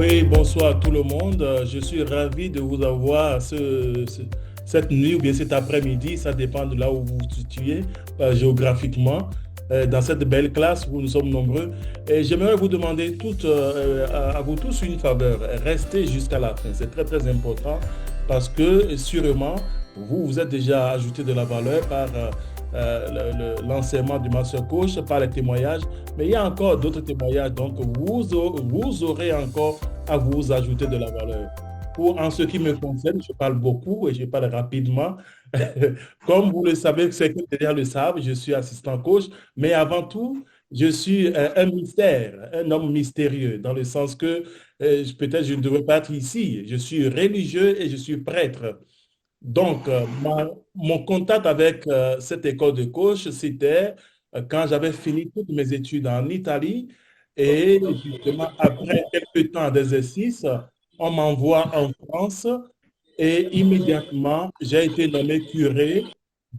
Oui, bonsoir à tout le monde. Je suis ravi de vous avoir cette nuit ou bien cet après-midi, ça dépend de là où vous vous situez géographiquement, dans cette belle classe où nous sommes nombreux. Et j'aimerais vous demander à vous tous une faveur. Restez jusqu'à la fin. C'est très très important parce que sûrement, vous êtes déjà ajouté de la valeur par l'enseignement du Master Coach, par les témoignages. Mais il y a encore d'autres témoignages, donc vous aurez encore à vous ajouter de la valeur. En ce qui me concerne, je parle beaucoup et je parle rapidement. Comme vous le savez, certains déjà le savent, je suis assistant coach, mais avant tout, je suis un mystère, un homme mystérieux, dans le sens que peut-être je ne devrais pas être ici. Je suis religieux et je suis prêtre. Donc, mon contact avec cette école de coach, c'était quand j'avais fini toutes mes études en Italie. Et justement, après quelques temps d'exercice, on m'envoie en France et immédiatement, j'ai été nommé curé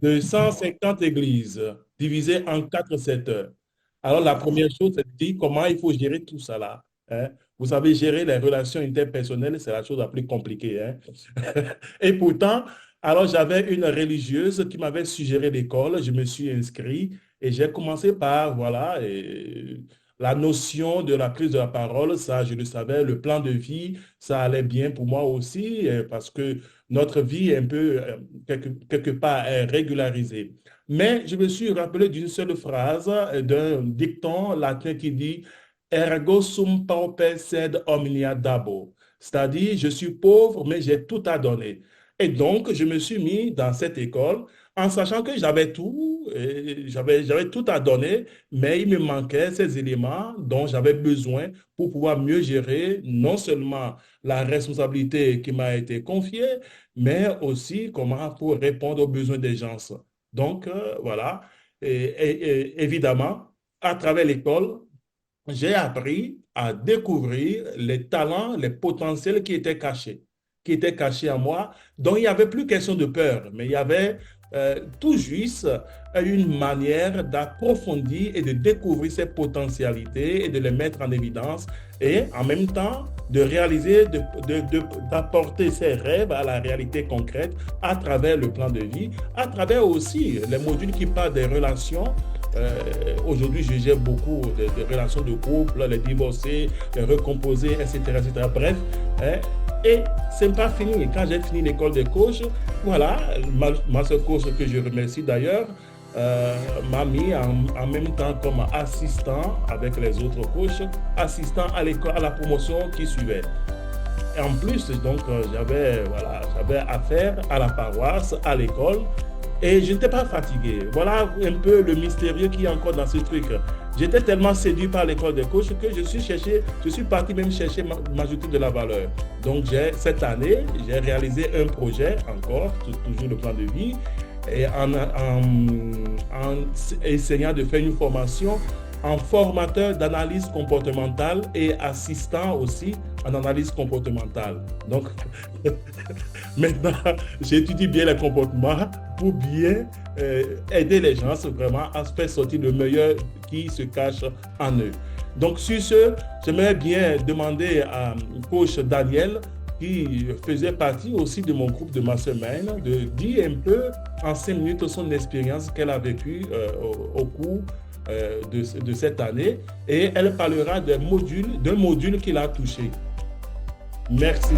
de 150 églises divisées en 4 secteurs. Alors, la première chose, c'est de dire comment il faut gérer tout ça là, hein. Vous savez, gérer les relations interpersonnelles, c'est la chose la plus compliquée, hein. Et pourtant, alors j'avais une religieuse qui m'avait suggéré l'école, je me suis inscrit et j'ai commencé par, voilà, la notion de la prise de la parole, ça je le savais, le plan de vie, ça allait bien pour moi aussi, parce que notre vie est un peu, quelque part, régularisée. Mais je me suis rappelé d'une seule phrase, d'un dicton latin qui dit Ergo sum pauper sed omnia dabo. C'est-à-dire, je suis pauvre, mais j'ai tout à donner. Et donc, je me suis mis dans cette école en sachant que j'avais tout, j'avais tout à donner, mais il me manquait ces éléments dont j'avais besoin pour pouvoir mieux gérer non seulement la responsabilité qui m'a été confiée, mais aussi comment pour répondre aux besoins des gens. Donc, voilà. Et évidemment, à travers l'école, j'ai appris à découvrir les talents, les potentiels qui étaient cachés en moi. Donc, il n'y avait plus question de peur, mais il y avait tout juste une manière d'approfondir et de découvrir ces potentialités et de les mettre en évidence et en même temps de réaliser, d'apporter ces rêves à la réalité concrète à travers le plan de vie, à travers aussi les modules qui parlent des relations. Aujourd'hui, je gère beaucoup de relations de couple, les divorcés, les recomposés, etc., etc. Bref, hein, et c'est pas fini. Quand j'ai fini l'école de coach, voilà, ma seule coach que je remercie d'ailleurs, m'a mis en même temps comme assistant avec les autres coachs, assistant à l'école, à la promotion qui suivait. Et en plus, donc, j'avais affaire à la paroisse, à l'école, et je n'étais pas fatigué. Voilà un peu le mystérieux qui est encore dans ce truc. J'étais tellement séduit par l'école des coachs que je suis parti même chercher m'ajouter de la valeur. Donc, cette année, j'ai réalisé un projet encore, toujours le plan de vie, et en essayant de faire une formation en formateur d'analyse comportementale et assistant aussi en analyse comportementale. Donc, maintenant, j'étudie bien les comportements pour bien aider les gens vraiment à se faire sortir le meilleur qui se cache en eux. Donc, sur ce, j'aimerais bien demander à coach Daniel, qui faisait partie aussi de mon groupe de mastermind, de dire un peu en 5 minutes son expérience qu'elle a vécue au cours de cette année et elle parlera d'un module qu'il a touché. Merci.